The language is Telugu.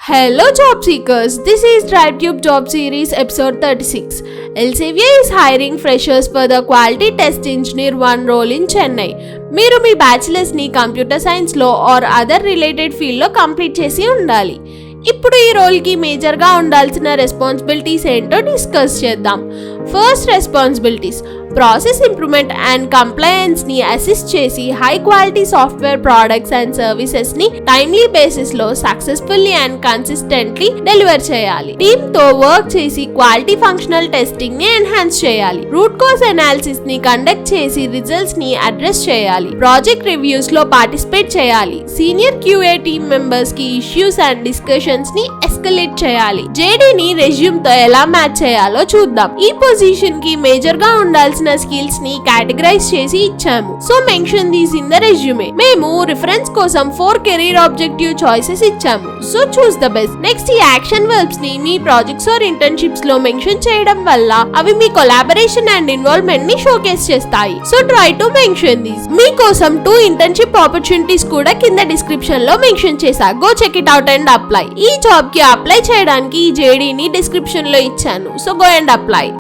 Hello job seekers, this is TribeTube Job Series episode 36. Elsevier is hiring freshers for the Quality Test Engineer 1 role in Chennai. మీరు మీ బ్యాచిలర్స్ ని కంప్యూటర్ సైన్స్ లో ఆర్ అదర్ రిలేటెడ్ ఫీల్డ్ లో కంప్లీట్ చేసి ఉండాలి. ఇప్పుడు ఈ రోల్ కి మేజర్ గా ఉండాల్సిన రెస్పాన్సిబిలిటీస్ ఏంటో డిస్కస్ చేద్దాం. First responsibilities process improvement and compliance ని అసిస్ట్ చేసి high quality software products and services ని టైమ్లీ బేసిస్ లో సక్సెస్ఫుల్లీ అండ్ కన్సిస్టెంట్లీ డెలివర్ చేయాలి. టీమ్ తో వర్క్ చేసి క్వాలిటీ ఫంక్షనల్ టెస్టింగ్ ని ఎన్హాన్స్ చేయాలి. రూట్ కాజ్ అనాలిసిస్ ని కండక్ట్ చేసి రిజల్ట్స్ ని అడ్రస్ చేయాలి. ప్రాజెక్ట్ రివ్యూస్ లో పార్టిసిపేట్ చేయాలి. సీనియర్ QA టీమ్ మెంబర్స్ కి ఇష్యూస్ అండ్ డిస్కషన్స్ ని ఎస్కలేట్ చేయాలి. JD ని రెజ్యూమ్ తో ఎలా మ్యాచ్ చేయాలో చూద్దాం. ఈ పొజిషన్ కి మేజర్ గా ఉండాల్సిన స్కిల్స్ ని కేటగరైజ్ చేసి ఇచ్చాము. So mention these in the resume. మేము రిఫరెన్స్ కోసం 4 కెరీర్ ఆబ్జెక్టివ్ చాయిసెస్ ఇచ్చాము. So choose the best. Next ఈ యాక్షన్ వర్బ్స్ ని మీ ప్రాజెక్ట్స్ ఆర్ ఇంటర్న్షిప్స్ లో మెన్షన్ చేయడం వల్ల అవి మీ కొలాబరేషన్ అండ్ ఇన్వాల్వ్మెంట్ ని షోకేస్ చేస్తాయి. So try to mention these. మీకోసం 2 ఇంటర్న్షిప్ ఆపర్చునిటీస్ కూడా కింద డిస్క్రిప్షన్ లో మెన్షన్ చేశా. Go check it out and apply. ఈ జాబ్ కి అప్లై చేయడానికి ఈ JD ని డిస్క్రిప్షన్ లో ఇచ్చాను. So go and apply.